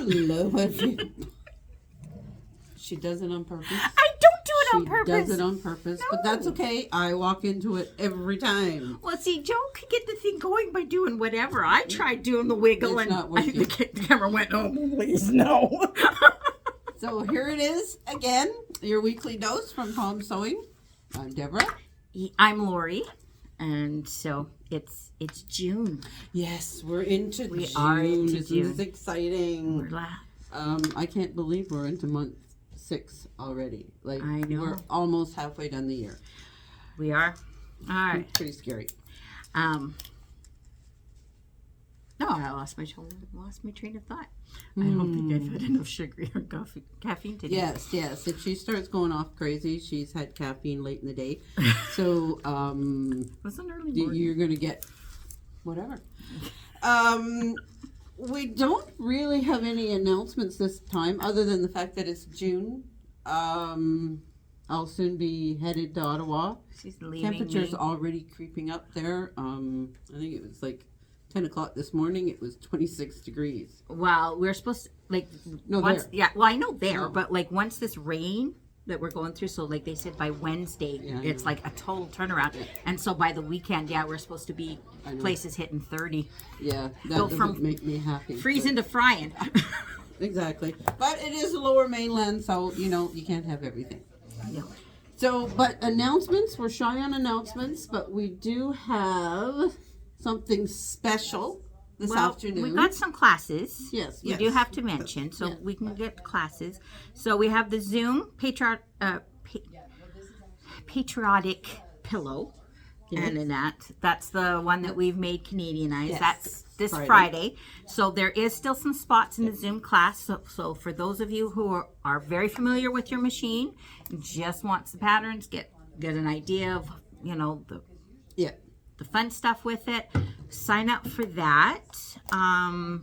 Hello, everybody. She does it on purpose. I don't do it on purpose. She does it on purpose, but that's okay. I walk into it every time. Well, see, Joe could get the thing going by doing whatever. I tried doing the wiggle, It's and not working. the camera went, "Oh, please, no." So here it is again, your weekly dose from Tom Sewing. I'm Deborah. I'm Lori, and so it's June. Yes, we're into We June. are into This June. is exciting. We're I can't believe we're into month 6 already. Like, I know. We're almost halfway done the year. We are. All right. Pretty scary. No, I lost my train of thought. I don't think I've had enough sugar or caffeine today. Yes. If she starts going off crazy, she's had caffeine late in the day. So, It was an early morning. you're going to get whatever. We don't really have any announcements this time other than the fact that it's June. I'll soon be headed to Ottawa. She's leaving Temperature's me. already creeping up there. I think it was like 10 o'clock this morning. It was 26 degrees. Well, we're supposed to, like, No, once, there. yeah, well, I know there, No. but like once this rain that we're going through, so like they said by Wednesday, Yeah, I it's know. like a total turnaround. And so by the weekend, yeah, we're supposed to be I know. places hitting 30. Yeah, that Go doesn't from make me happy. Freezing to frying. Exactly. But it is the lower mainland, so, you can't have everything. No. So, but announcements, we're shy on announcements, but we do have something special this afternoon. We got some classes. Yes, We yes. do have to mention, so Yeah. we can get classes. So we have the Zoom patriotic pillow. Yes. And in that's the one that we've made Canadianized. Yes. That's this Friday. Friday. So there is still some spots in the Zoom class. So for those of you who are very familiar with your machine, just want the patterns, get an idea of, Yeah. the fun stuff with it, sign up for that.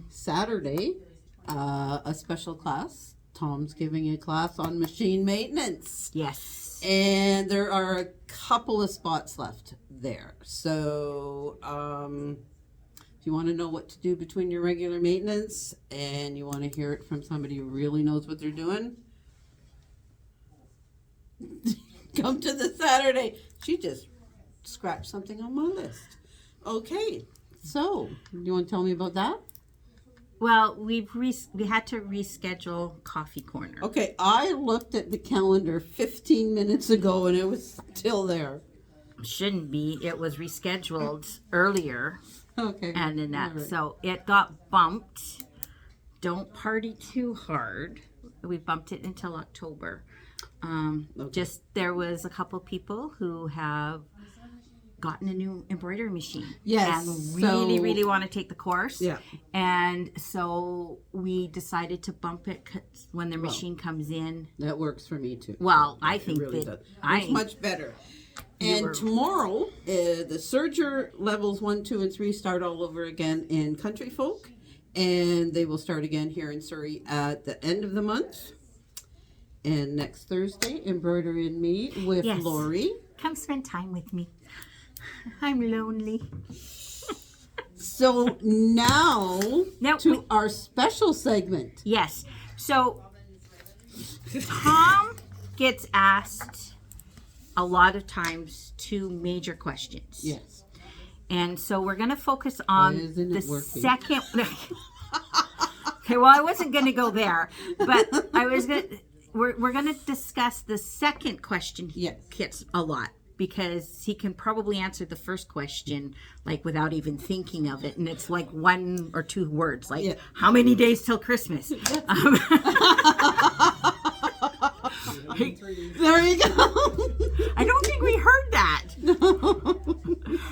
Saturday, a special class. Tom's giving a class on machine maintenance. Yes. And there are a couple of spots left there. So, if you want to know what to do between your regular maintenance and you want to hear it from somebody who really knows what they're doing, come to the Saturday. She just scratched something on my list. Okay, so you want to tell me about that? Well, we had to reschedule Coffee Corner. Okay, I looked at the calendar 15 minutes ago and it was still there. Shouldn't be. It was rescheduled earlier, Okay. and in that, All right. so it got bumped. Don't party too hard. We bumped it until October. Just there was a couple people who have gotten a new embroidery machine. Yes, And so- really want to take the course. Yeah. And so we decided to bump it 'cause when their machine comes in. That works for me too. Well, I It think really that does. I It's much better. And tomorrow, the Surger levels 1, 2, and 3 start all over again in Country Folk, and they will start again here in Surrey at the end of the month. And next Thursday, Embroidery and Me with Yes. Lori. come spend time with me. I'm lonely. So now Now to we- our special segment. Yes. So Tom gets asked a lot of times 2 major questions. Yes. And so we're going to focus on isn't the it working? second. Okay, well, I wasn't going to go there, but I was going to. We're going to discuss the second question he Yes. gets a lot because he can probably answer the first question like without even thinking of it, and it's like 1 or 2 words, like Yeah. how many days till Christmas? There you go. I don't think we heard that.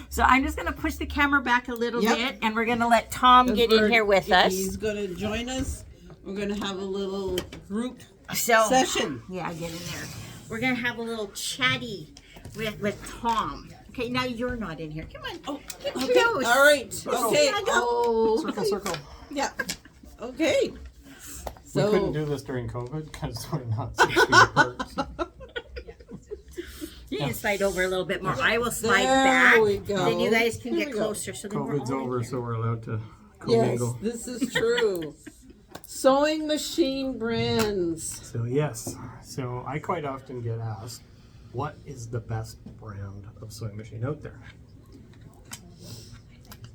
So I'm just going to push the camera back a little Yep. bit, and we're going to let Tom get in here with us. He's going to join us. We're going to have a little group So, session. yeah, get in there. We're going to have a little chatty with Tom. Okay, now you're not in here. Come on. Oh, get Okay. close. All right. Okay. Yeah, go. Oh. Circle. Yeah. Okay. We So couldn't do this during COVID because we're not 6 feet apart. You can slide over a little bit more. I will slide There back. we go. Then you guys can Here get we go. closer. So then we're COVID's all over, in so we're allowed to yes, commingle. this is true. Sewing machine brands. So yes, so I quite often get asked, what is the best brand of sewing machine out there?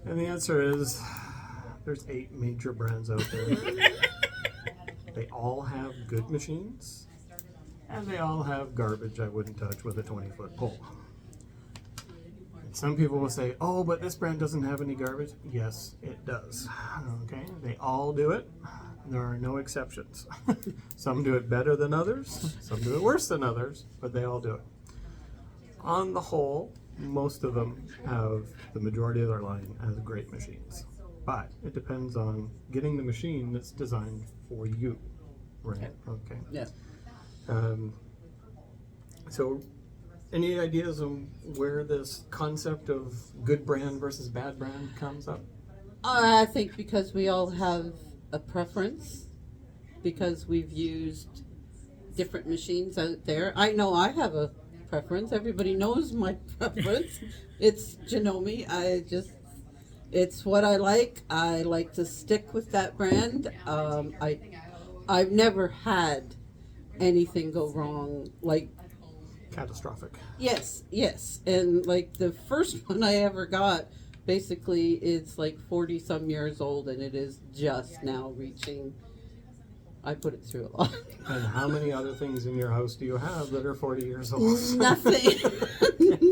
And the answer is, there's 8 major brands out there. They all have good machines, and they all have garbage I wouldn't touch with a 20-foot pole. And some people will say, oh, but this brand doesn't have any garbage. Yes, it does. Okay, they all do it. There are no exceptions. Some do it better than others, some do it worse than others, but they all do it. On the whole, most of them have the majority of their line as great machines. But it depends on getting the machine that's designed for you, right? Okay. Yeah. So, any ideas on where this concept of good brand versus bad brand comes up? I think because we all have a preference, because we've used different machines out there. I know I have a preference. Everybody knows my preference. It's Janome. It's what I like. I like to stick with that brand. I've never had anything go wrong. Like, Catastrophic. yes, and like the first one I ever got, basically it's like 40 some years old, and it is just now reaching. I put it through a lot. And how many other things in your house do you have that are 40 years old? Nothing.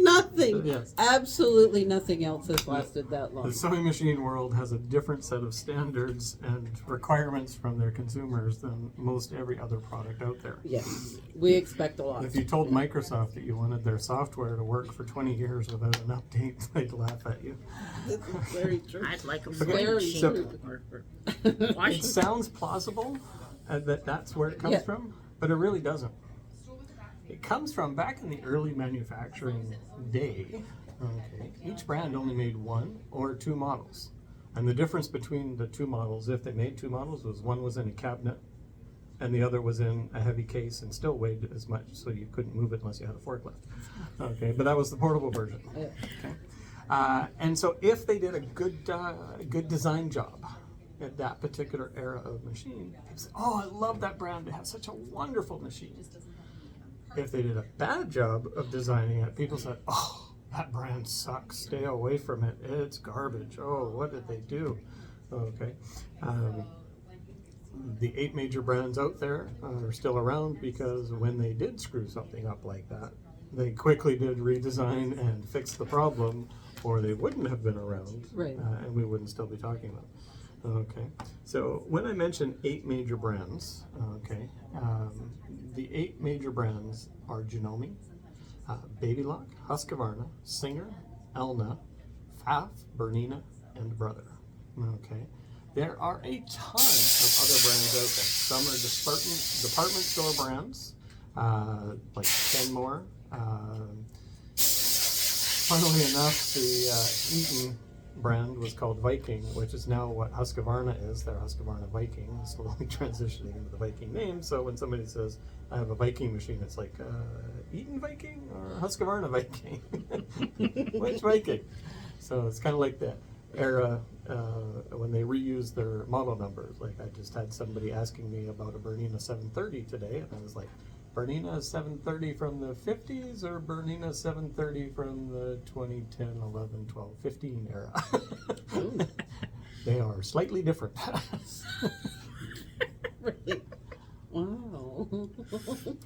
Nothing. Yes. Absolutely nothing else has lasted that long. The sewing machine world has a different set of standards and requirements from their consumers than most every other product out there. Yes, we expect a lot. If you told Microsoft that you wanted their software to work for 20 years without an update, they'd laugh at you. This is very true. I'd like a Very machine true. or It washing. sounds plausible that's where it comes Yeah. from, but it really doesn't. It comes from back in the early manufacturing day. Okay, each brand only made 1 or 2 models. And the difference between the 2 models, if they made 2 models, was one was in a cabinet and the other was in a heavy case and still weighed as much, so you couldn't move it unless you had a forklift. Okay, but that was the portable version. Yeah. Okay. And so if they did a good design job at that particular era of machine, people say, oh, I love that brand, they have such a wonderful machine. If they did a bad job of designing it, people said, oh, that brand sucks, stay away from it, it's garbage, oh, what did they do? Okay. The 8 major brands out there are still around because when they did screw something up like that, they quickly did redesign and fix the problem, or they wouldn't have been around, Right. And we wouldn't still be talking about them. Okay, so when I mention 8 major brands, okay, the 8 major brands are Janome, Babylock, Husqvarna, Singer, Elna, Pfaff, Bernina, and Brother. Okay, there are a ton of other brands out there. Some are department store brands, like Kenmore. Funnily enough, the Eaton brand was called Viking, which is now what Husqvarna is. They're Husqvarna Viking, slowly transitioning into the Viking name. So when somebody says, I have a Viking machine, it's like, Eaton Viking or Husqvarna Viking? Which Viking? So it's kind of like the era when they reuse their model numbers. Like I just had somebody asking me about a Bernina 730 today, and I was like, Bernina 730 from the 50s or Bernina 730 from the 2010, 11, 12, 15 era? They are slightly different. Really? Wow.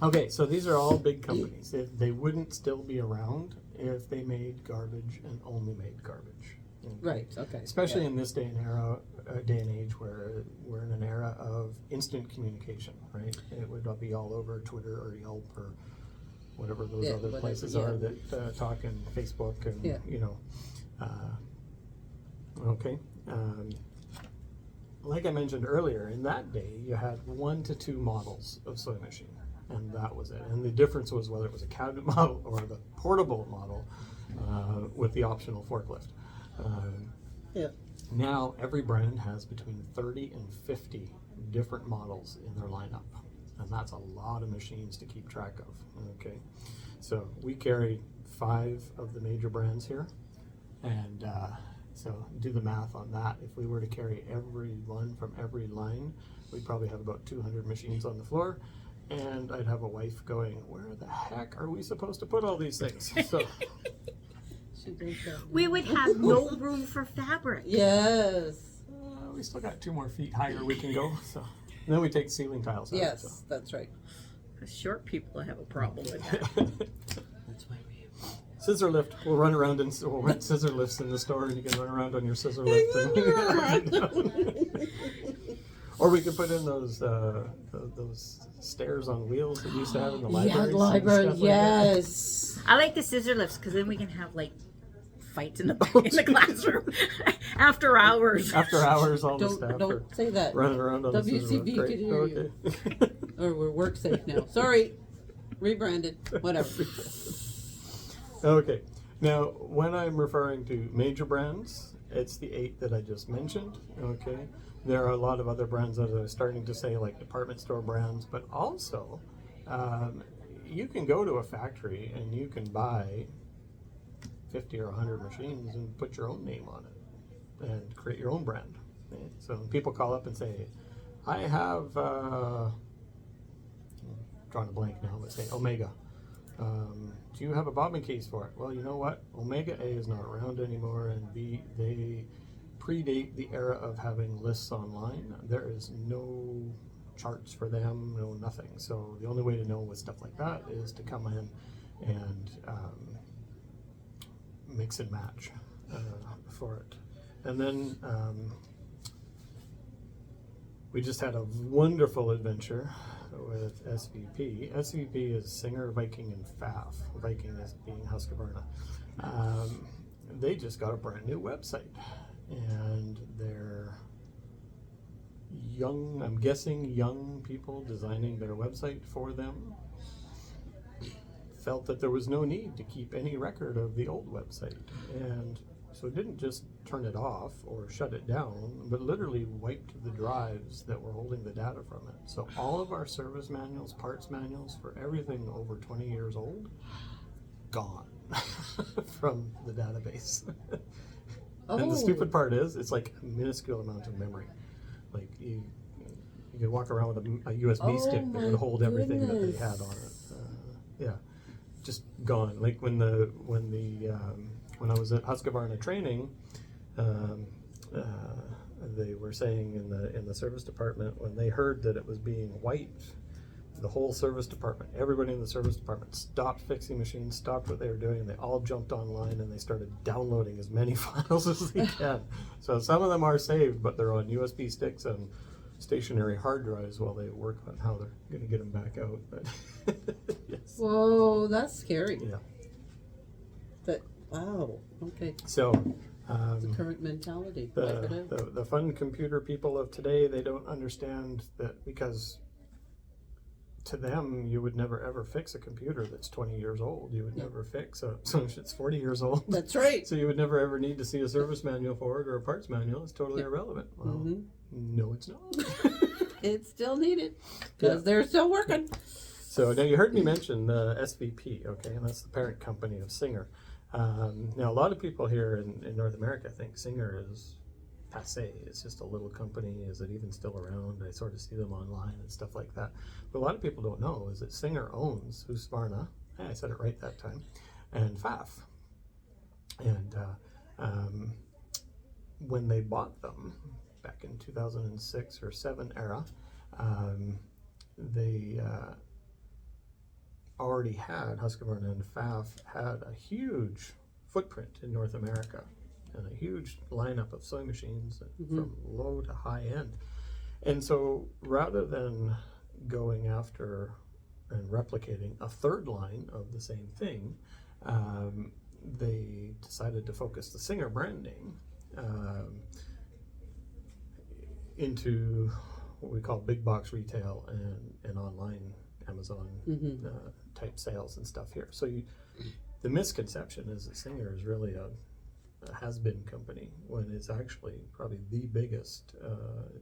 Okay, so these are all big companies. They wouldn't still be around if they made garbage and only made garbage. Okay? Right, okay. Especially Yeah. in this day and age where we're in an era of instant communication, right? It would be all over Twitter or Yelp or whatever those Yeah, other whatever, places yeah. are that talk in Facebook and, Yeah. Okay. Like I mentioned earlier, in that day, you had 1 to 2 models of sewing machine, and that was it. And the difference was whether it was a cabinet model or the portable model with the optional forklift. Yeah. Now, every brand has between 30 and 50 different models in their lineup, and that's a lot of machines to keep track of. Okay, so we carry 5 of the major brands here, and So do the math on that. If we were to carry every one from every line, we'd probably have about 200 machines on the floor. And I'd have a wife going, where the heck are we supposed to put all these things? So We would have no room for fabric. Yes. we still got 2 more feet higher we can go. So and then we take ceiling tiles out. Yes, So. that's right. Short people have a problem with that. That's why we. Scissor lift. We'll run around and we'll rent scissor lifts in the store, and you can run around on your scissor lift. Or we could put in those stairs on wheels that you used to have in the libraries. library. Yes. I like the scissor lifts because then we can have like fights in the classroom after hours. After hours, all the staff are Don't say that. running around on the scissor WCB lift. could hear you. Or we're work safe now. Sorry. Rebranded. Whatever. Okay. Now, when I'm referring to major brands, it's the 8 that I just mentioned. Okay. There are a lot of other brands that are starting to say, like department store brands, but also you can go to a factory and you can buy 50 or 100 machines and put your own name on it and create your own brand. Okay? So when people call up and say, I have, drawing a blank now, let's say Omega. Do you have a bobbin case for it? Well, you know what? Omega A is not around anymore, and B, they predate the era of having lists online. There is no charts for them, no nothing. So the only way to know with stuff like that is to come in and mix and match for it. And then we just had a wonderful adventure with SVP. SVP is Singer, Viking, and Pfaff. Viking is being Husqvarna. They just got a brand new website, and they're young, I'm guessing young people designing their website for them felt that there was no need to keep any record of the old website, and so it didn't just turn it off or shut it down, but literally wiped the drives that were holding the data from it. So all of our service manuals, parts manuals for everything over 20 years old, gone from the database. And the stupid part is, it's like a minuscule amount of memory. Like you could walk around with a USB stick that would hold everything that they had on it. Yeah, just gone. Like when I was at Husqvarna training, they were saying in the service department, when they heard that it was being wiped, the whole service department, everybody in the service department stopped fixing machines, stopped what they were doing, and they all jumped online and they started downloading as many files as they can. So some of them are saved, but they're on USB sticks and stationary hard drives while they work on how they're going to get them back out. But yes. Whoa, that's scary. Yeah. Wow. Okay. So The current mentality. Wipe it out. the fun computer people of today, they don't understand that, because to them, you would never ever fix a computer that's 20 years old. You would never fix so if it's 40 years old. That's right. So you would never ever need to see a service manual for it or a parts manual. It's totally irrelevant. Well, no, it's not. It's still needed because they're still working. So now you heard me mention the SVP, okay, and that's the parent company of Singer. Now a lot of people here in North America think Singer is passé. It's just a little company. Is it even still around? I sort of see them online and stuff like that. But a lot of people don't know is that Singer owns Husqvarna. I said it right that time, and Pfaff. And when they bought them back in 2006 or 7 era, they already had, Husqvarna and Pfaff had a huge footprint in North America and a huge lineup of sewing machines from low to high end. And so rather than going after and replicating a third line of the same thing, they decided to focus the Singer brand name into what we call big box retail and online Amazon type sales and stuff here. So the misconception is that Singer is really has-been company when it's actually probably the biggest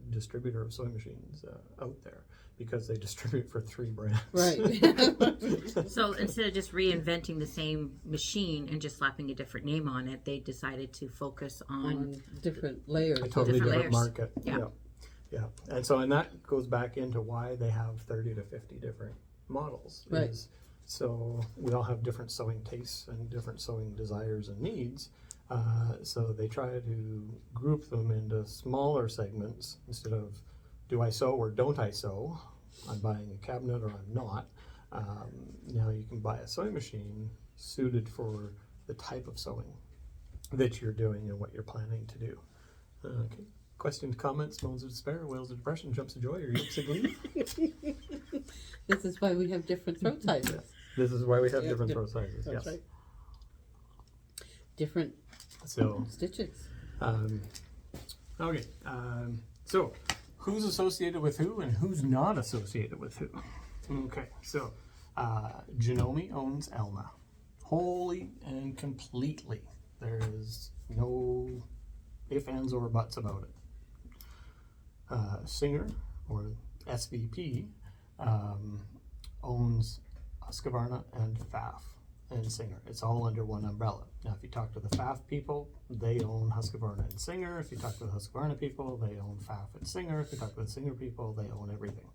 distributor of sewing machines out there, because they distribute for 3 brands. Right. So instead of just reinventing the same machine and just slapping a different name on it, they decided to focus on On different layers. A totally Different different layers. market. Yeah. Yeah. And so, and that goes back into why they have 30 to 50 different models. Right. So we all have different sewing tastes and different sewing desires and needs. So they try to group them into smaller segments instead of, do I sew or don't I sew? I'm buying a cabinet or I'm not. Now you can buy a sewing machine suited for the type of sewing that you're doing and what you're planning to do. Okay. Questions, comments, moans of despair, wails of depression, jumps of joy, or yips of glee? This is why we have different throat sizes. This is why we have Yeah, different di- throat sizes. That's Yes. right. Different So, stitches. okay. So, who's associated with who and who's not associated with who? Okay. So, Janome owns Elma, wholly and completely. There is no ifs, ands, or buts about it. Singer, or SVP, owns Husqvarna and Pfaff and Singer. It's all under one umbrella. Now, if you talk to the Pfaff people, they own Husqvarna and Singer. If you talk to the Husqvarna people, they own Pfaff and Singer. If you talk to the Singer people, they own everything.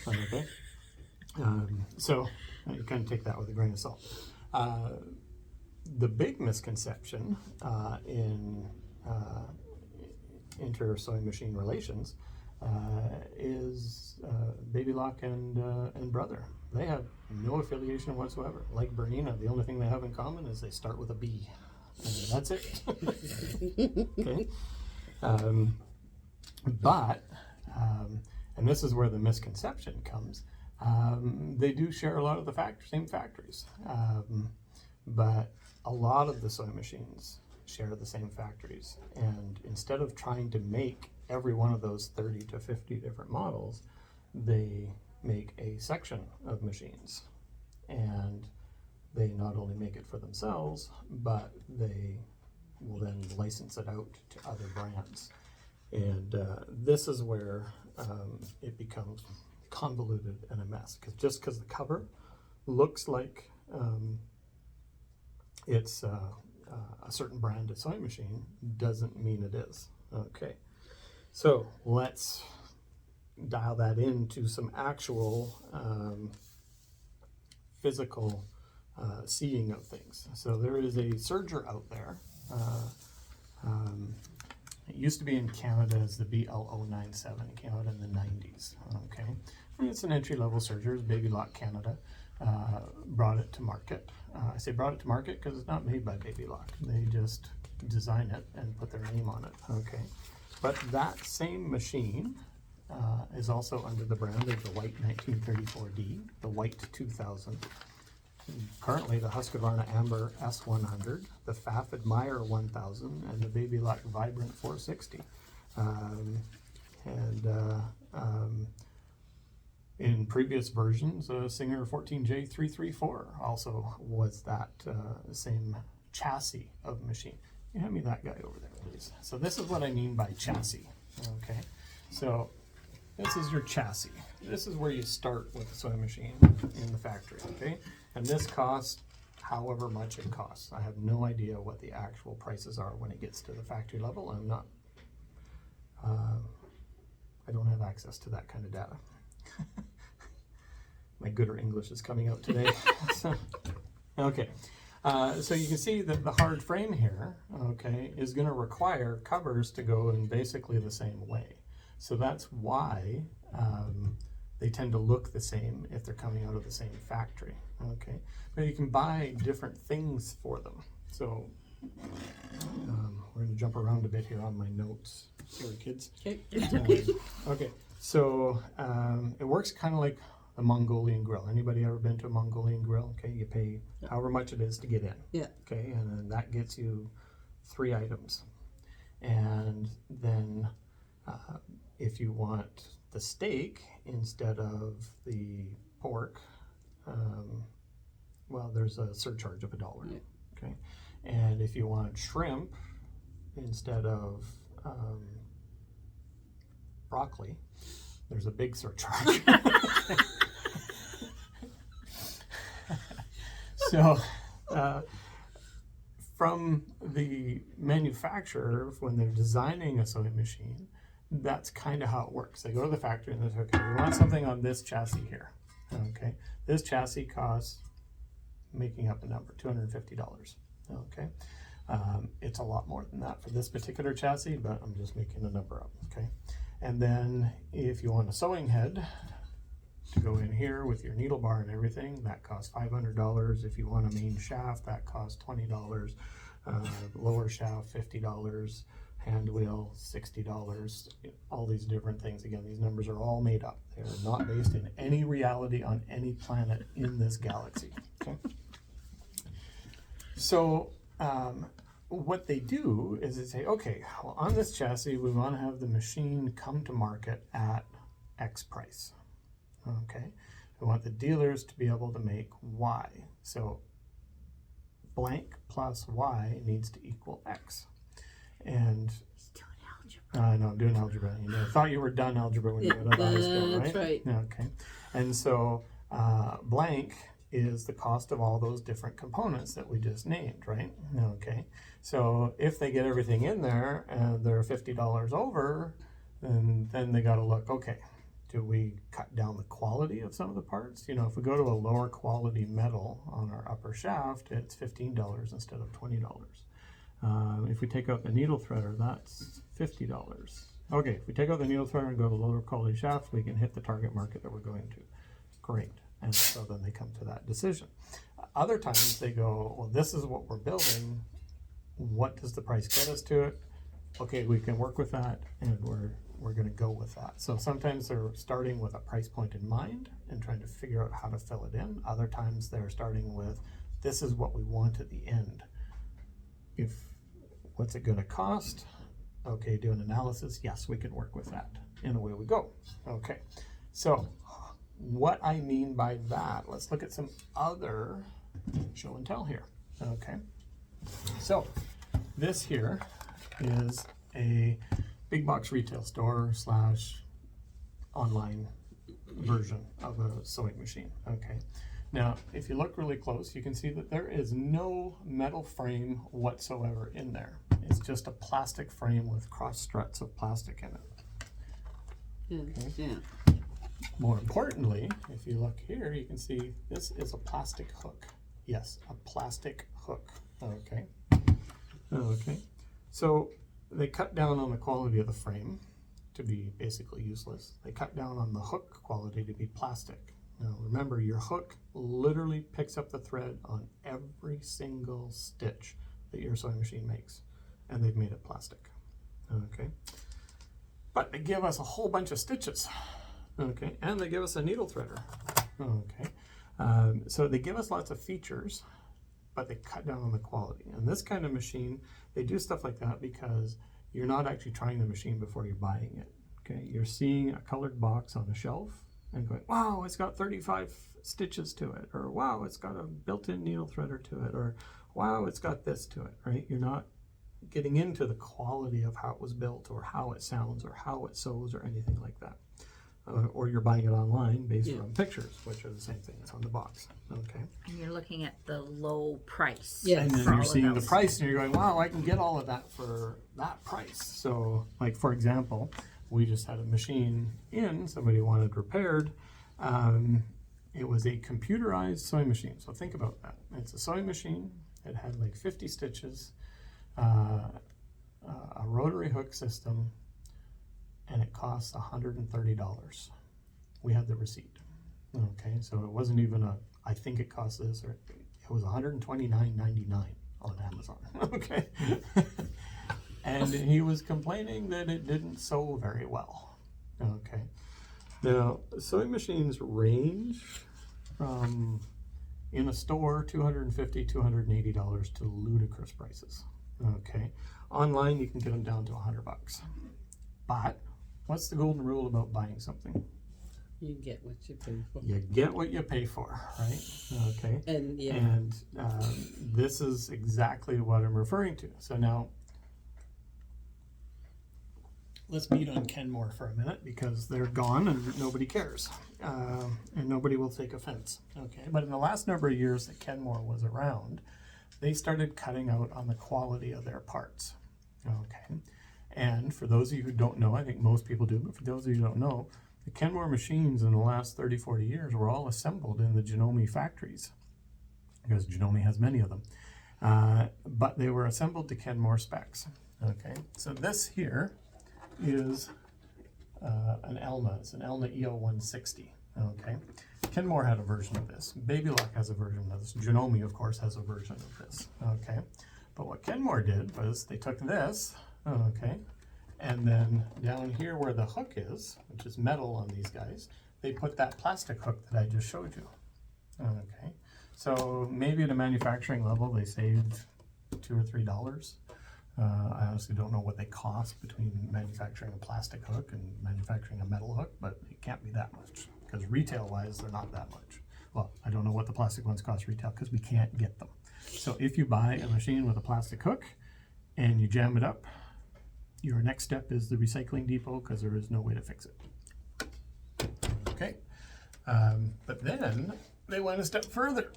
Okay? So you kind of take that with a grain of salt. The big misconception in inter-sewing machine relations is Baby Lock and Brother. They have no affiliation whatsoever. Like Bernina, the only thing they have in common is they start with a B. And that's it. Okay. But, and this is where the misconception comes, they do share a lot of the same factories. But a lot of the sewing machines share the same factories. And instead of trying to make every one of those 30 to 50 different models, they make a section of machines. And they not only make it for themselves, but they will then license it out to other brands. And this is where it becomes convoluted and a mess. Because just because the cover looks like it's a certain brand of sewing machine doesn't mean it is. Okay, so let's dial that into some actual physical seeing of things. So there is a serger out there. It used to be in Canada as the BL097. It came out in the 90s. Okay, and it's an entry-level serger. Baby Lock Canada brought it to market. I say brought it to market because it's not made by Baby Lock. They just design it and put their name on it. Okay, but that same machine is also under the brand of the White 1934D, the White 2000. Currently, the Husqvarna Amber S100, the Pfaff Admire 1000, and the Baby Lock Vibrant 460. In previous versions, Singer 14J334 also was that same chassis of machine. You hand me that guy over there, please. So this is what I mean by chassis. Okay, so this is your chassis. This is where you start with the sewing machine in the factory. Okay, and this costs however much it costs. I have no idea what the actual prices are when it gets to the factory level. I'm not. I don't have access to that kind of data. My gooder English is coming out today. So, okay, so you can see that the hard frame here, okay, is going to require covers to go in basically the same way. So that's why they tend to look the same if they're coming out of the same factory. Okay, but you can buy different things for them. So we're going to jump around a bit here on my notes. Sorry, kids. Okay. Okay, so it works kind of like a Mongolian grill. Anybody ever been to a Mongolian grill? Okay, you pay however much it is to get in. Yeah. Okay, and then that gets you 3 items. And then if you want the steak instead of the pork, well, there's a surcharge of $1. Yeah. Okay, and if you want shrimp instead of broccoli, there's a big surcharge. So, from the manufacturer, when they're designing a sewing machine, that's kind of how it works. They go to the factory and they say, okay, we want something on this chassis here. Okay, this chassis costs, making up a number, $250. Okay, it's a lot more than that for this particular chassis, but I'm just making a number up. Okay, and then if you want a sewing head to go in here with your needle bar and everything, that costs $500. If you want a main shaft, that costs $20. Lower shaft, $50. Hand wheel, $60. All these different things. Again, these numbers are all made up. They're not based in any reality on any planet in this galaxy. Okay. So what they do is they say, okay, well, on this chassis, we want to have the machine come to market at X price. Okay, we want the dealers to be able to make Y. So blank plus Y needs to equal X. And I know I'm doing algebra. You know, I thought you were done algebra when you got out of high school, right? That's right. Okay. And so blank is the cost of all those different components that we just named, right? Okay. So if they get everything in there and they're $50 over, then they got to look, okay, do we cut down the quality of some of the parts? You know, if we go to a lower quality metal on our upper shaft, it's $15 instead of $20. If we take out the needle threader, that's $50. Okay, if we take out the needle threader and go to lower quality shaft, we can hit the target market that we're going to. Great. And so then they come to that decision. Other times they go, well, this is what we're building. What does the price get us to it? Okay, we can work with that, and we're going to go with that. So sometimes they're starting with a price point in mind and trying to figure out how to fill it in. Other times they're starting with, this is what we want at the end. What's it going to cost? Okay, do an analysis. Yes, we can work with that. And away we go. Okay, so what I mean by that, let's look at some other show and tell here. Okay, so this here is a big box retail store / online version of a sewing machine. Okay, now if you look really close, you can see that there is no metal frame whatsoever in there. It's just a plastic frame with cross struts of plastic in it. Yeah. Okay. Yeah. More importantly, if you look here, you can see this is a plastic hook. Yes, a plastic hook. Okay. Okay. So they cut down on the quality of the frame to be basically useless. They cut down on the hook quality to be plastic. Now remember, your hook literally picks up the thread on every single stitch that your sewing machine makes, and they've made it plastic. Okay. But they give us a whole bunch of stitches. Okay, and they give us a needle threader. Okay, so they give us lots of features, but they cut down on the quality. And this kind of machine, they do stuff like that because you're not actually trying the machine before you're buying it. Okay, you're seeing a colored box on a shelf and going, wow, it's got 35 stitches to it, or wow, it's got a built-in needle threader to it, or wow, it's got this to it, right? You're not getting into the quality of how it was built, or how it sounds, or how it sews, or anything like that. Or you're buying it online based on pictures, which are the same thing as on the box. Okay. And you're looking at the low price. Yes. And then for you're all of seeing the those. price and you're going, wow, I can get all of that for that price. So, like, for example, we just had a machine in, somebody wanted repaired. It was a computerized sewing machine. So think about that. It's a sewing machine. It had like 50 stitches, a rotary hook system, and it costs $130. We had the receipt. Okay, so it wasn't even I think it cost this, or it was $129.99 on Amazon. Okay. And he was complaining that it didn't sew very well. Okay. Now, sewing machines range from, in a store, $250, $280 to ludicrous prices. Okay. Online, you can get them down to $100. But what's the golden rule about buying something? You get what you pay for. You get what you pay for, right? Okay. And yeah. And this is exactly what I'm referring to. So now, let's beat on Kenmore for a minute because they're gone and nobody cares, and nobody will take offense. Okay, but in the last number of years that Kenmore was around, they started cutting out on the quality of their parts. Okay, and for those of you who don't know, I think most people do, but for those of you who don't know, the Kenmore machines in the last 30, 40 years were all assembled in the Janome factories, because Janome has many of them. But they were assembled to Kenmore specs. Okay, so this here is an Elna. It's an Elna EO160. Okay, Kenmore had a version of this. Babylock has a version of this. Janome, of course, has a version of this. Okay, but what Kenmore did was they took this, okay, and then down here where the hook is, which is metal on these guys, they put that plastic hook that I just showed you. Okay, so maybe at a manufacturing level they saved $2 or $3. I honestly don't know what they cost between manufacturing a plastic hook and manufacturing a metal hook, but it can't be that much because retail-wise they're not that much. Well, I don't know what the plastic ones cost retail because we can't get them. So if you buy a machine with a plastic hook and you jam it up, your next step is the recycling depot because there is no way to fix it. Okay, but then they went a step further.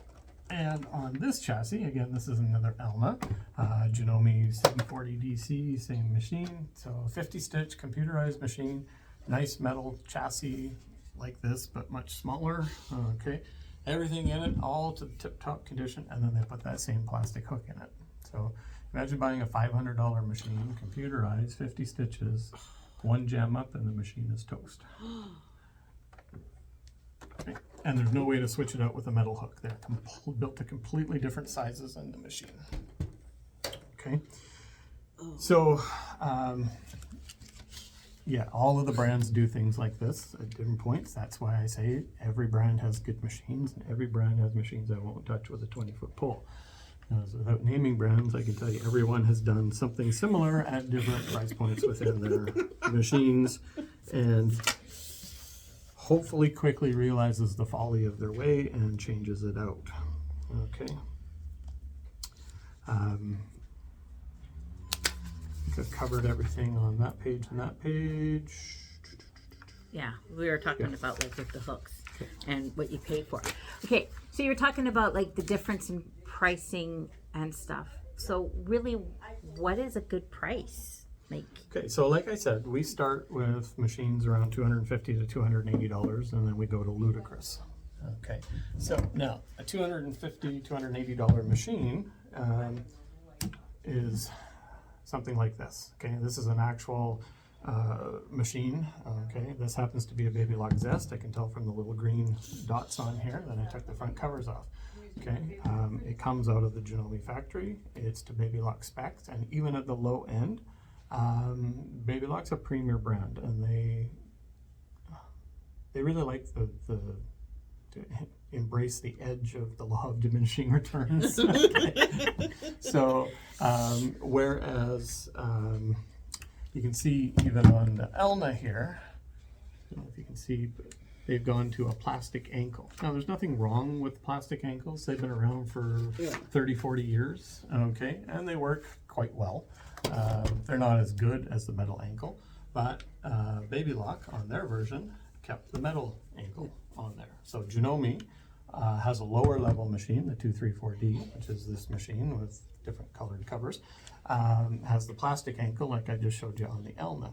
And on this chassis, again, this is another Elna, Janome 740 DC, same machine. So 50 stitch computerized machine, nice metal chassis like this, but much smaller. Okay, everything in it, all to tip-top condition, and then they put that same plastic hook in it. So imagine buying a $500 machine, computerized, 50 stitches, one jam up, and the machine is toast. Okay. And there's no way to switch it out with a metal hook. They're built to completely different sizes in the machine. Okay, so yeah, all of the brands do things like this at different points. That's why I say every brand has good machines, and every brand has machines I won't touch with a 20-foot pole. Because without naming brands, I can tell you everyone has done something similar at different price points within their machines, and hopefully quickly realizes the folly of their way and changes it out. Okay. I think I've covered everything on that page and that page. Yeah, we were talking about like with the hooks and what you pay for. Okay, so you were talking about like the difference in pricing and stuff. So really, what is a good price? Okay, so like I said, we start with machines around $250 to $280, and then we go to ludicrous. Okay, so now a $250, $280 machine is something like this. Okay, this is an actual machine. Okay, this happens to be a Babylock Zest. I can tell from the little green dots on here that I took the front covers off. Okay, it comes out of the Janome factory. It's to Babylock specs, and even at the low end, Babylock's a premier brand, and they really like to embrace the edge of the law of diminishing returns. So whereas you can see even on the Elna here, I don't know if you can see, but they've gone to a plastic ankle. Now there's nothing wrong with plastic ankles. They've been around for 30, 40 years, okay, and they work quite well. They're not as good as the metal ankle, but Babylock on their version kept the metal ankle on there. So Janome has a lower level machine, the 234D, which is this machine with different colored covers, has the plastic ankle like I just showed you on the Elna.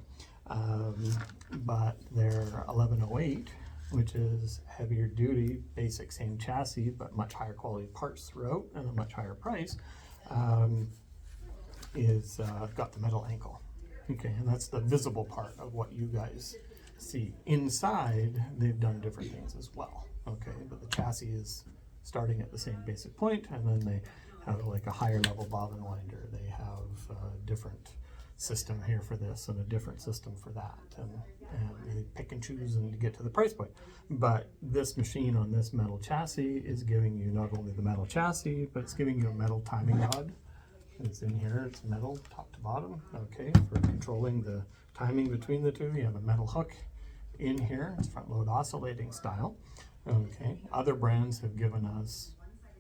But their 1108, which is heavier duty, basic same chassis, but much higher quality parts throughout and a much higher price, is got the metal ankle. Okay, and that's the visible part of what you guys see. Inside, they've done different things as well. Okay, but the chassis is starting at the same basic point, and then they have like a higher level bobbin winder. They have a different system here for this and a different system for that, and they pick and choose and get to the price point. But this machine on this metal chassis is giving you not only the metal chassis, but it's giving you a metal timing rod. It's in here, it's metal top to bottom, okay, for controlling the timing between the two. You have a metal hook in here, it's front load oscillating style. Okay, other brands have given us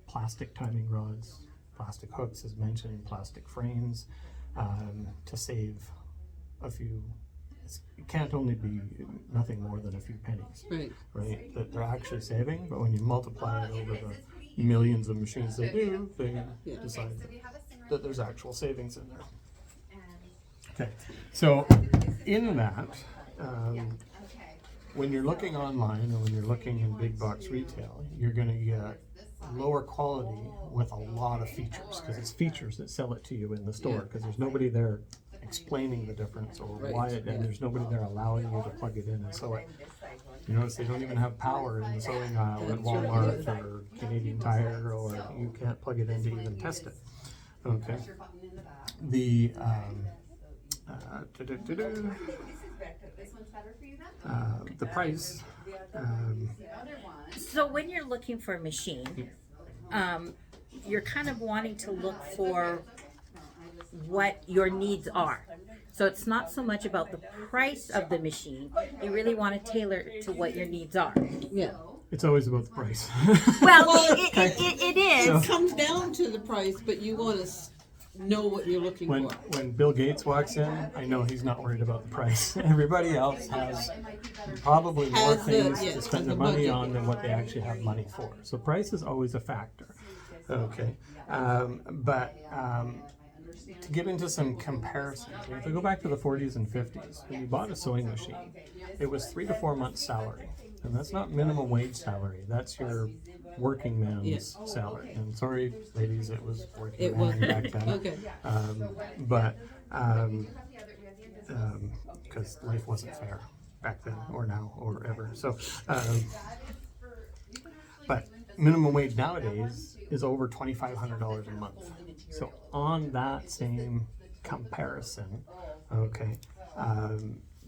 plastic timing rods, plastic hooks as mentioned, plastic frames, to save a few it can't only be nothing more than a few pennies, Right. right? That they're actually saving, but when you multiply it over the millions of machines they do, they decide that there's actual savings in there. Okay, so in that, when you're looking online or when you're looking in big box retail, you're going to get lower quality with a lot of features, because it's features that sell it to you in the store, because there's nobody there explaining the difference or why it, and there's nobody there allowing you to plug it in and sew it. You notice they don't even have power in the sewing aisle at Walmart or Canadian Tire, or you can't plug it in to even test it. Okay. The the price. So when you're looking for a machine, you're kind of wanting to look for what your needs are. So it's not so much about the price of the machine. You really want to tailor it to what your needs are. Yeah. It's always about the price. Well, it is. It comes down to the price, but you want to know what you're looking for. When Bill Gates walks in, I know he's not worried about the price. Everybody else has probably more things to spend their money on than what they actually have money for. So price is always a factor. Okay, but to get into some comparisons, if we go back to the 40s and 50s, when you bought a sewing machine, it was 3 to 4 months' salary. And that's not minimum wage salary. That's your working man's salary. And sorry, ladies, it was working man back then. Okay. Because life wasn't fair back then, or now, or ever. So, but minimum wage nowadays is over $2,500 a month. So on that same comparison, okay,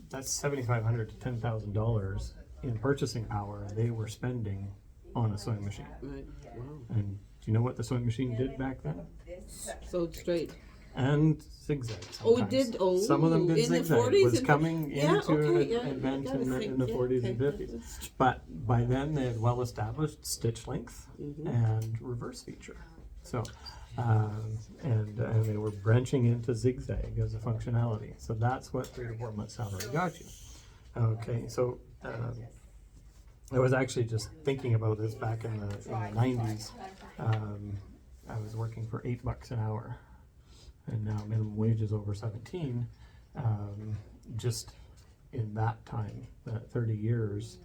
that's $7,500 to $10,000 in purchasing power they were spending on a sewing machine. Right. Wow. And do you know what the sewing machine did back then? Sewed straight. And zigzag. Oh, Sometimes. it did. Oh, Some of them did in the zigzag. 40s Was and coming into an advent gotta in think, the 40s and 50s. But by then they had well established stitch length and reverse feature. So, and they were branching into zigzag as a functionality. So that's what 3 to 4 months salary got you. Okay, so I was actually just thinking about this back in the 90s. I was working for $8 an hour, and now minimum wage is over 17. Just in that time, that 30 years,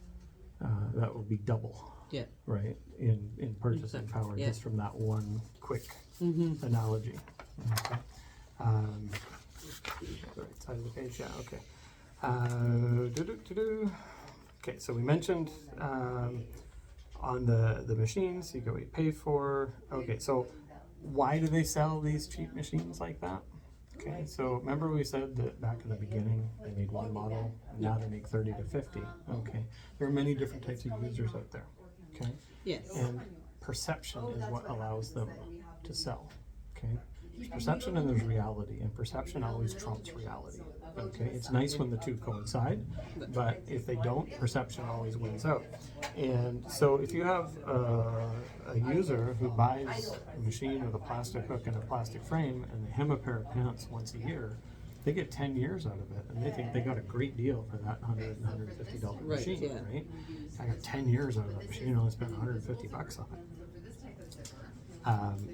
that would be double. Yeah. Right, in purchasing power, just from that one quick analogy. Okay. Right side of the page, yeah, okay. Okay, so we mentioned on the machines, you go what you pay for. Okay, so why do they sell these cheap machines like that? Okay, so remember we said that back in the beginning they made one model, and now they make 30 to 50. Okay, there are many different types of users out there. Okay. Yes. And perception is what allows them to sell. Okay. There's perception and there's reality, and perception always trumps reality. Okay. It's nice when the two coincide, but if they don't, perception always wins out. And so if you have a user who buys a machine with a plastic hook and a plastic frame, and they hem a pair of pants once a year, they get 10 years out of it, and they think they got a great deal for that $100 and $150 machine, right? I got 10 years out of that machine, and only spent $150 on it.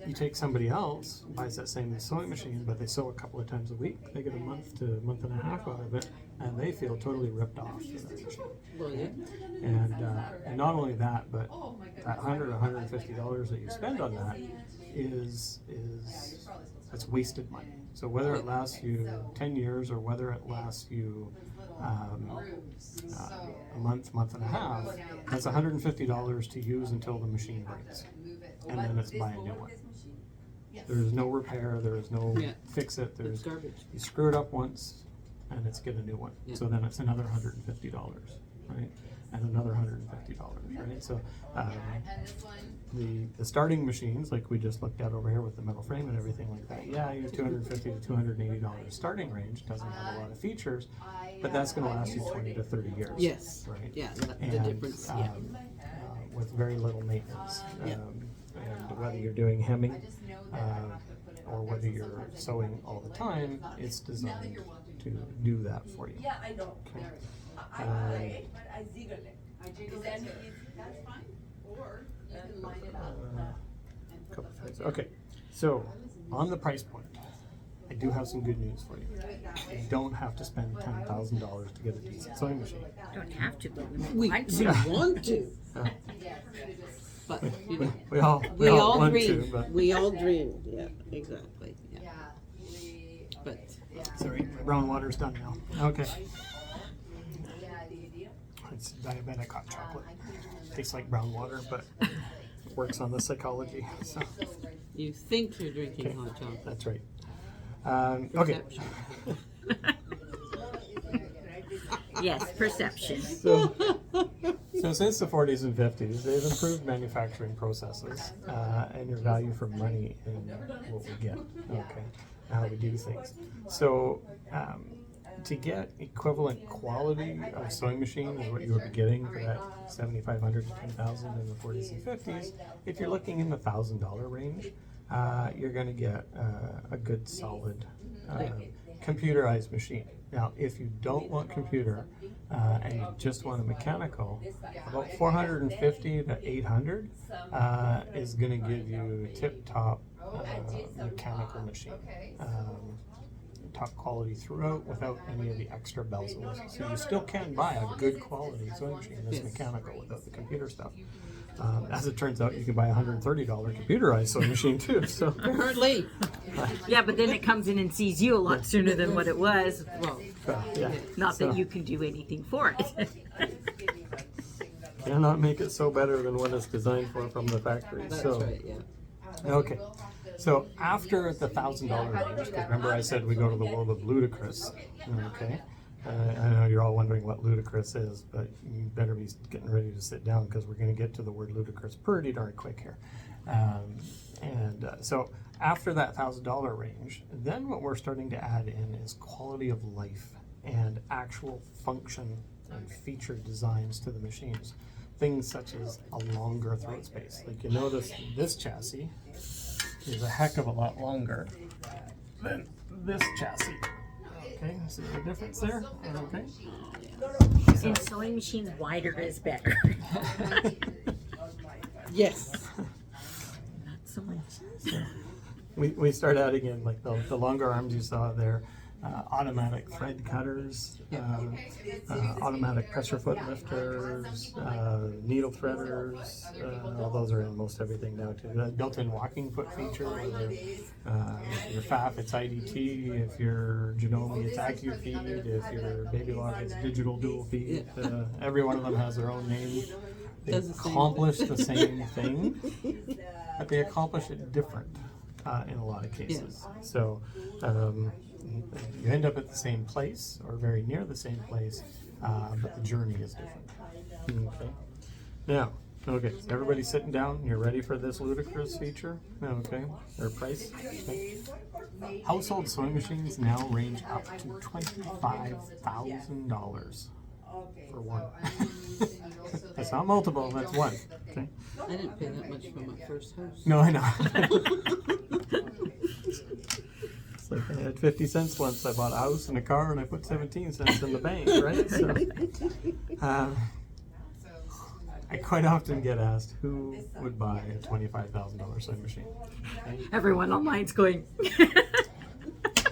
You take somebody else, buys that same sewing machine, but they sew a couple of times a week, they get a month to a month and a half out of it, and they feel totally ripped off for that machine. Well, yeah. And not only that, but that $100 or $150 that you spend on that is that's wasted money. So whether it lasts you 10 years or whether it lasts you a month and a half, that's $150 to use until the machine breaks, and then it's buy a new one. There is no repair. There is no fix it. There's garbage. You screw it up once, and it's get a new one. So then it's another $150, right? And another $150, right? So the starting machines, like we just looked at over here with the metal frame and everything like that, yeah, your $250 to $280 starting range doesn't have a lot of features, but that's going to last you 20 to 30 years. Yes. Right. Yeah. The difference. With very little maintenance. And whether you're doing hemming or whether you're sewing all the time, it's designed to do that for you. Okay. Couple things. Okay, so on the price point, I do have some good news for you. You don't have to spend $10,000 to get a decent sewing machine. Don't have to, but We want we to. want to, but you know, We all we all want dream. to, but We all dream. Yeah, exactly. Yeah. But sorry, my brown water's done now. Okay. It's diabetic hot chocolate. Tastes like brown water, but works on the psychology. So you think you're drinking Okay. hot chocolate. that's right. Okay. Perception. Yes, perception. So since the 40s and 50s, they've improved manufacturing processes and your value for money in what we get, okay, how we do things. So to get equivalent quality of sewing machine is what you would be getting for that $7,500 to $10,000 in the 40s and 50s. If you're looking in the $1,000 range, you're going to get a good solid computerized machine. Now, if you don't want computer and you just want a mechanical, about 450 to 800 is going to give you tip-top mechanical machine. Top quality throughout without any of the extra bells and whistles. So you still can buy a good quality sewing machine that's mechanical without the computer stuff. As it turns out, you can buy a $130 computerized sewing machine too. So Hardly. Yeah, but then it comes in and sees you a lot sooner than what it was. Well, yeah. Not So, that you can do anything for it. cannot make it so better than what it's designed for from the factory. that's So right. Yeah. okay. So after the $1,000 range, because remember I said we go to the world of ludicrous. Okay. I know you're all wondering what ludicrous is, but you better be getting ready to sit down because we're going to get to the word ludicrous pretty darn quick here. So after that $1,000 range, then what we're starting to add in is quality of life and actual function and feature designs to the machines. Things such as a longer throat space. Like you notice this chassis is a heck of a lot longer than this chassis. Okay, see the difference there? Okay. In sewing machines, wider is better. Yes. Not so much. We start adding in like the longer arms you saw there, automatic thread cutters, automatic pressure foot lifters, needle threaders. All those are in most everything now too. Built-in walking foot feature. If your FAF, it's IDT. If your Janome, it's AccuFeed. If your Babylog, it's digital dual feed. Every one of them has their own name. They Does the same accomplish the same thing, but they accomplish it different in a lot of cases. So you end up at the same place or very near the same place, but the journey is different. Okay. Now, okay, so everybody's sitting down. You're ready for this ludicrous feature? Okay, or price? Okay. Household sewing machines now range up to $25,000 for one. That's not multiple, that's one. Okay. I didn't pay that much for my first house. No, I know. It's like I had 50 cents once. I bought a house and a car and I put 17 cents in the bank, right? So, I quite often get asked who would buy a $25,000 sewing machine. Okay? Everyone online's going.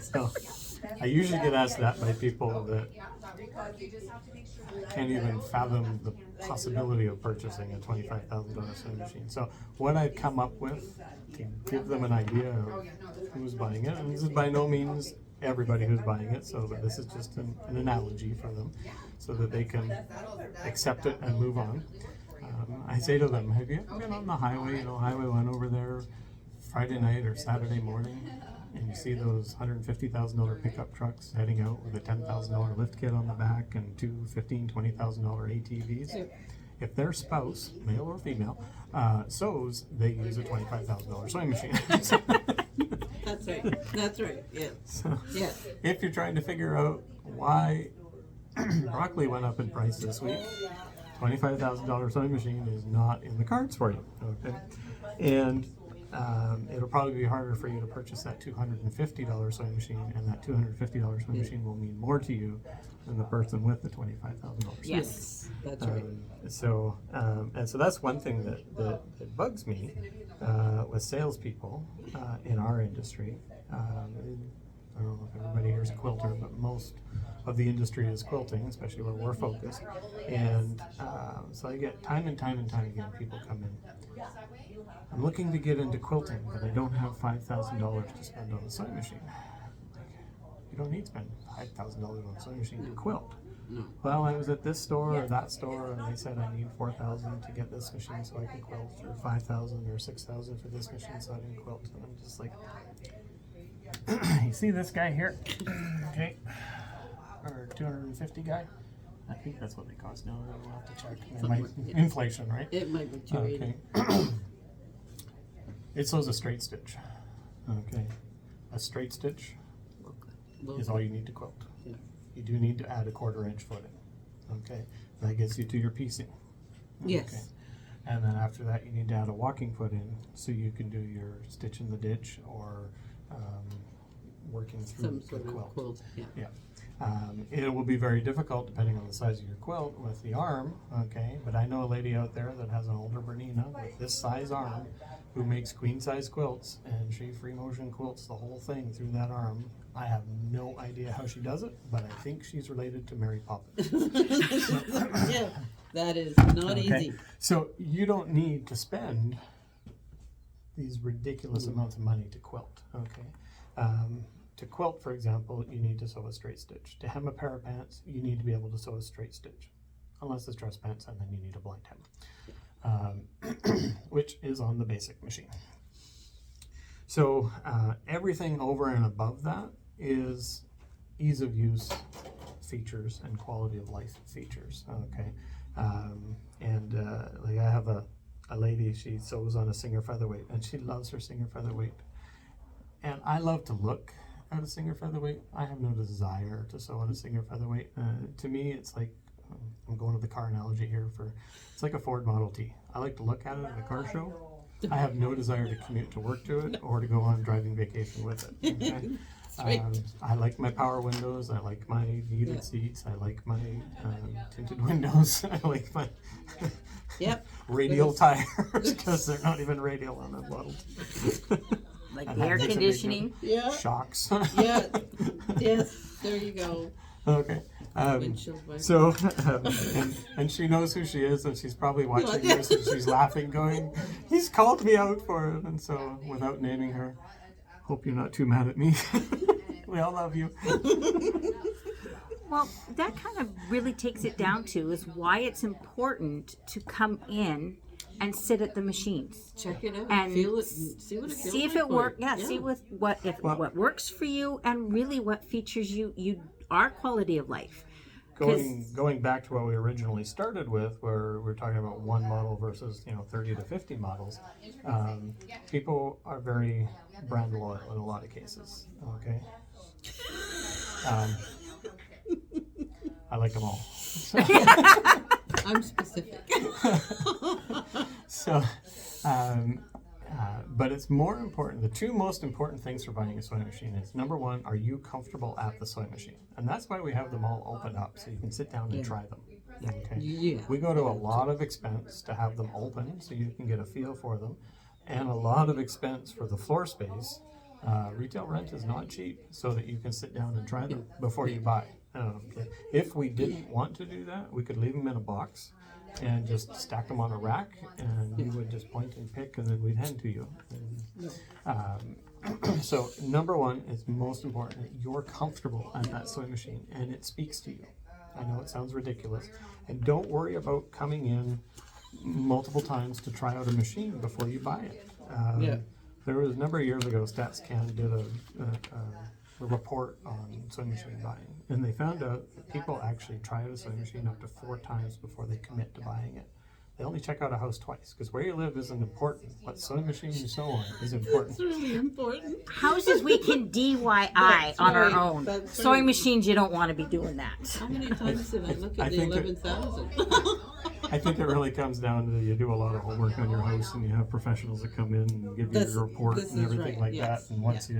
So I usually get asked that by people that can't even fathom the possibility of purchasing a $25,000 sewing machine. So what I've come up with to give them an idea of who's buying it, and this is by no means everybody who's buying it, so but this is just an analogy for them so that they can accept it and move on. I say to them, have you ever been on the highway, Highway 1 over there Friday night or Saturday morning, and you see those $150,000 pickup trucks heading out with a $10,000 lift kit on the back and two $15,000, $20,000 ATVs? If their spouse, male or female, sews, they use a $25,000 sewing machine. That's right. That's right. Yeah. So, Yeah. if you're trying to figure out why broccoli went up in price this week, $25,000 sewing machine is not in the cards for you. Okay, and it'll probably be harder for you to purchase that $250 sewing machine, and that $250 sewing machine will mean more to you than the person with the $25,000. Yes. That's right. And so that's one thing that bugs me with salespeople in our industry. I don't know if everybody here is a quilter, but most of the industry is quilting, especially where we're focused. And so I get time and time again people come in. I'm looking to get into quilting, but I don't have $5,000 to spend on a sewing machine. You don't need to spend $5,000 on a sewing machine to quilt. No. Well, I was at this store or that store, and they said I need $4,000 to get this machine so I can quilt, or $5,000 or $6,000 for this machine so I can quilt. And I'm just like, you see this guy here? Okay. Or 250 guy? I think that's what they cost now. We'll have to check. Inflation, right? It might be 280. Okay. It sews a straight stitch. Okay. A straight stitch is all you need to quilt. Yeah. You do need to add a 1/4 inch footing. Okay. That gets you to your piecing. Yes. Okay. And then after that, you need to add a walking foot in so you can do your stitch in the ditch or working through Some the sort of quilt. quilt. Yeah. Yeah. It will be very difficult depending on the size of your quilt with the arm, okay? But I know a lady out there that has an older Bernina with this size arm who makes queen size quilts, and she free motion quilts the whole thing through that arm. I have no idea how she does it, but I think she's related to Mary Poppins. Yeah, that is not easy. So you don't need to spend these ridiculous amounts of money to quilt, okay? To quilt, for example, you need to sew a straight stitch. To hem a pair of pants, you need to be able to sew a straight stitch. Unless it's dress pants, and then you need a blind hem, which is on the basic machine. So everything over and above that is ease of use features and quality of life features, okay? Like I have a lady, she sews on a Singer Featherweight, and she loves her Singer Featherweight. And I love to look at a Singer Featherweight. I have no desire to sew on a Singer Featherweight. To me, it's like, I'm going to the car analogy here, it's like a Ford Model T. I like to look at it at a car show. I have no desire to commute to work to it or to go on driving vacation with it. Okay? Right. I like my power windows. I like my heated seats. I like my tinted windows. I like my radial tires because they're not even radial on that Model T. Like the air conditioning. Yeah. Shocks. Yeah. Yes. There you go. Okay. Windshield wiper. So, and she knows who she is, and she's probably watching this, and she's laughing, going, "He's called me out for it." And so, without naming her, hope you're not too mad at me. We all love you. Well, that kind of really takes it down to is why it's important to come in and sit at the machines. Check it out. And feel it. See what it feels See if like it for works. you. Yeah, see what works for you, and really what features you our quality of life. Going back to what we originally started with, where we were talking about one model versus 30 to 50 models, people are very brand loyal in a lot of cases. Okay, I like them all. I'm specific. So, but it's more important. The two most important things for buying a sewing machine is, number one, are you comfortable at the sewing machine? And that's why we have them all open up so you can sit down and try them. Okay. Yeah. We go to a lot of expense to have them open so you can get a feel for them, and a lot of expense for the floor space. Retail rent is not cheap, so that you can sit down and try them before you buy. Okay. If we didn't want to do that, we could leave them in a box and just stack them on a rack, and you would just point and pick, and then we'd hand to you. So number one, it's most important that you're comfortable at that sewing machine and it speaks to you. I know it sounds ridiculous, and don't worry about coming in multiple times to try out a machine before you buy it. There was a number of years ago, StatsCan did a report on sewing machine buying, and they found out that people actually try out a sewing machine up to 4 times before they commit to buying it. They only check out a house twice, because where you live isn't important. What sewing machine you sew on is important. It's really important. Houses we can DIY on our own. That's Sewing right. machines, you don't want to be doing that. How many times did I look at the think that- 11,000? I think it really comes down to you do a lot of homework on your house, and you have professionals that come in and give you This- your report this and is everything right, like yes, that. And once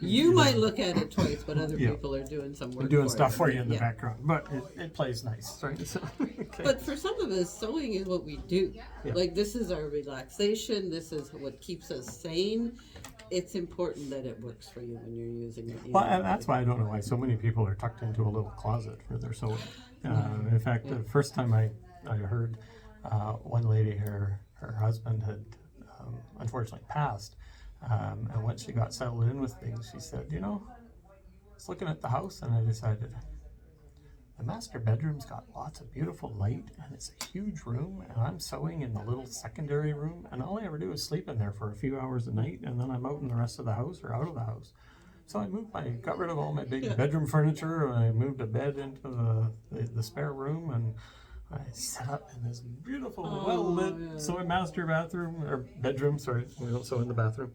You might look at it twice, but other Yeah. people are doing some work. doing for stuff you. for you in the Yeah. background, but it plays nice, right? So, okay. But for some of us, sewing is what we do. Yeah. Like, this is our relaxation. This is what keeps us sane. It's important that it works for you when you're using it. Well, and that's why I don't know why so many people are tucked into a little closet for their sewing. In fact, the first time I heard one lady, her husband had unfortunately passed, and once she got settled in with things, she said, I was looking at the house and I decided the master bedroom's got lots of beautiful light and it's a huge room, and I'm sewing in the little secondary room, and all I ever do is sleep in there for a few hours a night, and then I'm out in the rest of the house or out of the house. So I got rid of all my big bedroom furniture, and I moved a bed into the spare room, and I set up in this beautiful, well-lit sewing master bathroom, or bedroom, sorry, we don't sew in the bathroom.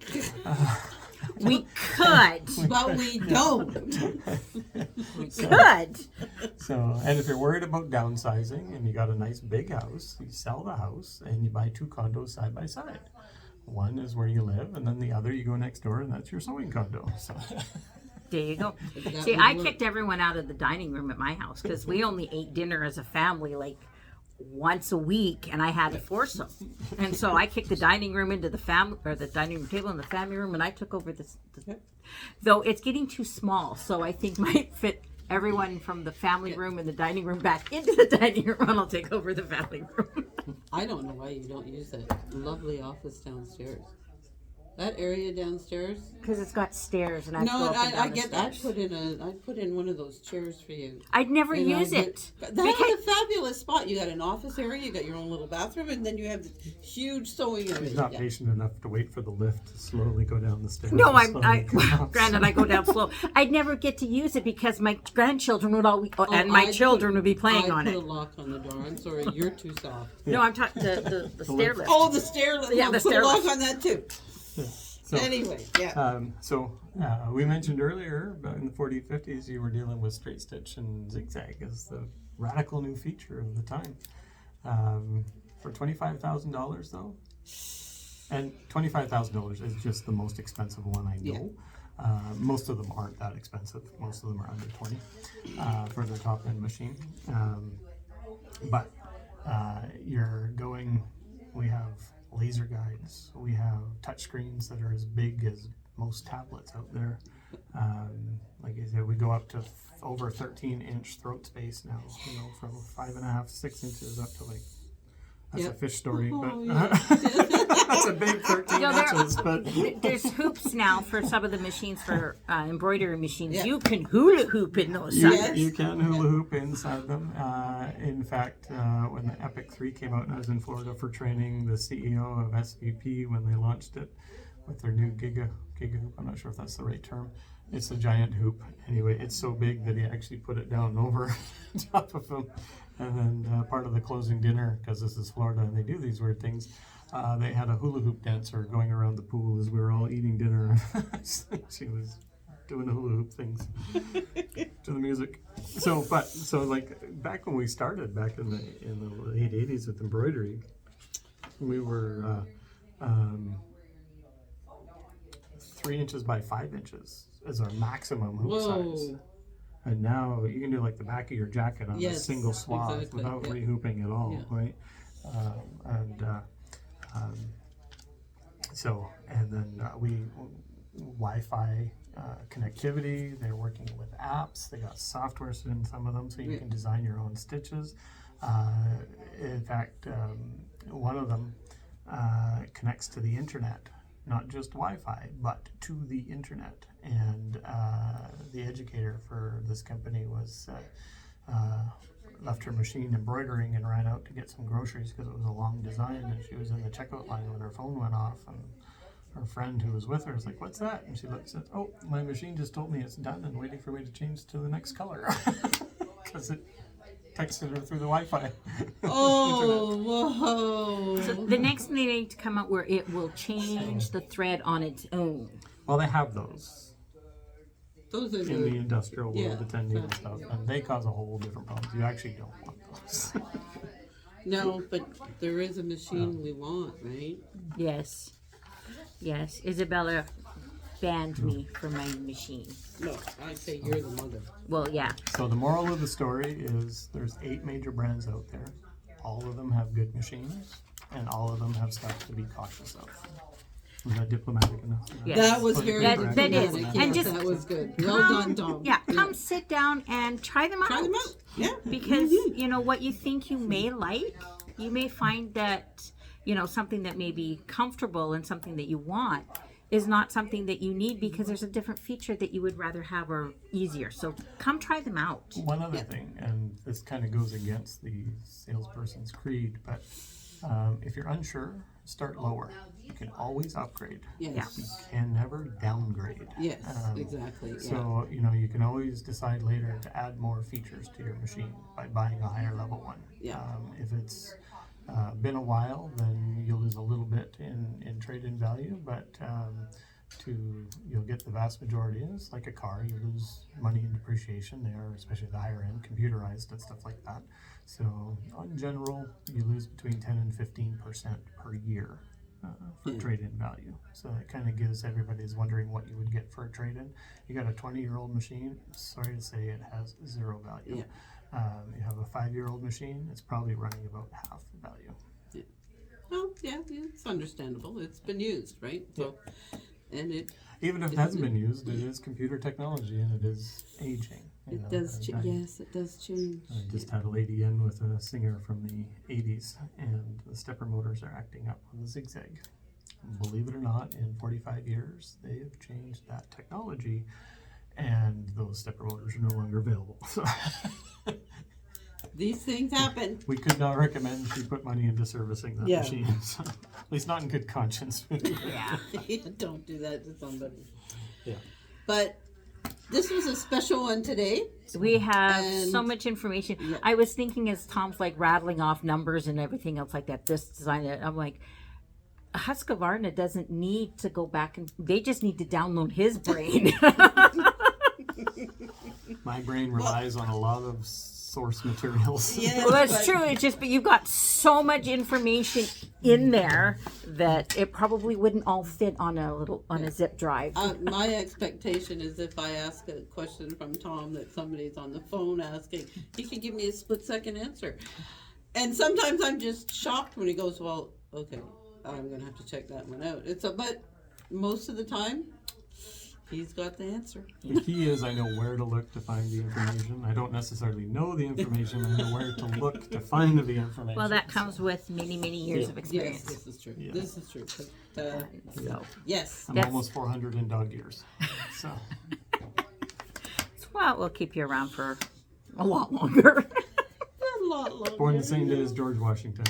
We could. But we don't. Could. So, and if you're worried about downsizing and you got a nice big house, you sell the house and you buy 2 condos side by side. One is where you live, and then the other you go next door, and that's your sewing condo. So, There you go. That See, would I work. kicked everyone out of the dining room at my house because we only ate dinner as a family like once a week, and I had to force them. And so I kicked the dining room into the family, or the dining room table in the family room, and I took over this. Though it's getting too small, so I think might fit everyone from the family room and the dining room back into the dining room, and I'll take over the family room. I don't know why you don't use that lovely office downstairs. That area downstairs. Because it's got stairs, and I have to No, go up and I down the get that. stairs. I'd put in one of those chairs for you. I'd never You know, use but it. That's a fabulous spot. You got an office area, you got your own little bathroom, and then you have the huge sewing area. he's not Yeah. patient enough to wait for the lift to slowly go down the stairs. No, and slowly come up. granted, I go down slow. I'd never get to use it because my grandchildren would always, and my I'd children would be playing I'd on put it. a lock on the door. I'm sorry, you're too soft. No, I'm talking the stair lift. Oh, the stair lift. Yeah, No, the put stair a lock lift. on that too. So, Anyway, yeah. We mentioned earlier, back in the 40s, 50s, you were dealing with straight stitch and zigzag as the radical new feature of the time. For $25,000 though, and $25,000 is just the most expensive one I know. Most of them aren't that expensive. Most of them are under 20 for the top end machine. But we have laser guides, we have touch screens that are as big as most tablets out there. Like I said, we go up to over 13-inch throat space now, from 5.5, 6 inches up to that's a fish story, but that's a big 13 inches. But There's hoops now for some of the machines for embroidery machines. Yeah. You can hula hoop in those Yes. suckers. you can hula hoop inside them. In fact, when the Epic 3 came out and I was in Florida for training, the CEO of SVP, when they launched it with their new Giga hoop, I'm not sure if that's the right term. It's a giant hoop. Anyway, it's so big that he actually put it down over top of him. And then part of the closing dinner, because this is Florida and they do these weird things, they had a hula hoop dancer going around the pool as we were all eating dinner. She was doing the hula hoop things to the music. So like back when we started, back in the late 80s with embroidery, we were 3 inches by 5 inches as our maximum hoop size. And now you can do like the back of your jacket on a single swath exactly, without yeah. rehooping at all, Yeah. right? And then Wi-Fi connectivity. They're working with apps. They got software in some of them, so you can design your own stitches. In fact, one of them connects to the internet, not just Wi-Fi, but to the internet. And the educator for this company was left her machine embroidering and ran out to get some groceries because it was a long design, and she was in the checkout line when her phone went off, and her friend who was with her was like, "What's that?" And she looks and says, "Oh, my machine just told me it's done and waiting for me to change to the next color," because it texted her through the Wi-Fi. Oh, whoa. So the next thing they need to come out where it will change the thread on its own. Well, they have those Those are in the the, industrial world, Yeah, the 10 needle stuff, and they cause a whole different problem. You actually don't want those. No, but there is a machine we want, right? Yes. Yes. Isabella banned me from my machine. No, I say you're the mother. Well, yeah. So the moral of the story is there's 8 major brands out there. All of them have good machines, and all of them have stuff to be cautious of. Was that diplomatic enough? Yes. That was very That diplomatic. is. Yes, And just that was good. Well done, Tom. Yeah, come sit down and try them out. Try them out. Yeah. Because, you know, what you think you may like, you may find that, you know, something that may be comfortable and something that you want is not something that you need because there's a different feature that you would rather have or easier. So come try them out. One other thing, and this kind of goes against the salesperson's creed, but if you're unsure, start lower. You can always upgrade. Yes. You can never downgrade. Yes, exactly. Yeah. So, you know, you can always decide later to add more features to your machine by buying a higher level one. Yeah. If it's been a while, then you'll lose a little bit in trade-in value, but you'll get the vast majority. It's like a car, you lose money in depreciation there, especially the higher end, computerized and stuff like that. So, in general, you lose between 10 and 15% per year for trade-in value. So it kind of gives everybody's wondering what you would get for a trade-in. You got a 20-year-old machine, sorry to say it has zero value. Yeah. You have a 5-year-old machine, it's probably running about half the value. Well, yeah, it's understandable. It's been used, right? So, and it Even if it hasn't been used, it is computer technology and it is aging. it does yes, it does change. I just had a lady in with a singer from the 80s, and the stepper motors are acting up on the zigzag. Believe it or not, in 45 years, they have changed that technology, and those stepper motors are no longer available. So These things happen. we could not recommend she put money into servicing that Yeah. machine. So, at least not in good conscience. Yeah. Don't do that to somebody. Yeah. But this was a special one today. We have And- so much information. I was thinking as Tom's like rattling off numbers and everything else like that, this design, that I'm like, Husqvarna doesn't need to go back and they just need to download his brain. My brain relies on a lot of source materials. Yes, Well, that's but- true. It's just, but you've got so much information in there that it probably wouldn't all fit on a zip drive. My expectation is if I ask a question from Tom that somebody's on the phone asking, he can give me a split-second answer. And sometimes I'm just shocked when he goes, well, okay, I'm going to have to check that one out. But most of the time, he's got the answer. The key is I know where to look to find the information. I don't necessarily know the information. I know where to look to find the information. Well, that comes with many, many years of Yes, experience. this is true. Yeah. This is true. But, So, yes. I'm That's- almost 400 in dog years. So well, we'll keep you around for a lot longer. A lot longer. born the same day as George Washington.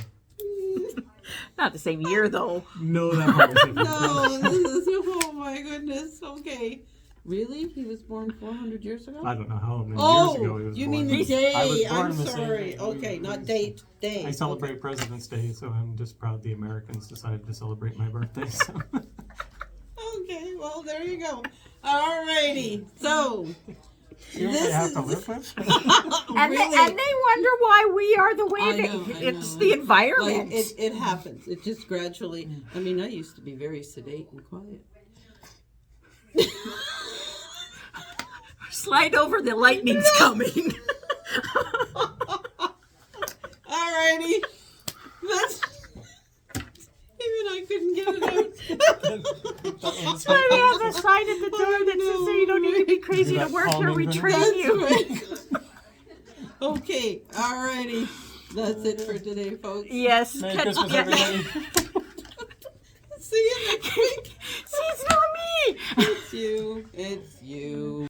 Not the same year, though. No, that part was different. No, this is, oh my goodness. Okay. Really? He was born 400 years ago? I don't know how many years ago he was you born. mean the day? I was born I'm the same sorry. day. Okay, not date. Day. I celebrate President's Day, so I'm just proud the Americans decided to celebrate my birthday. So. Okay, well, there you go. Alrighty. So, See what I have to live with? And, really, and they wonder why we are the way I that know, I it's know. the like, environment. it happens. It just gradually. I mean, I used to be very sedate and quiet. Slide over, the lightning's coming. Alrighty. That's. Even I couldn't get it out. That's why we have a sign at the door that says so you don't need to be crazy to work here. We train That's you. right. Okay, alrighty. That's it for today, folks. Yes. Merry catch- Christmas, yeah. everybody. See you next week. See, it's not me. It's you. It's you.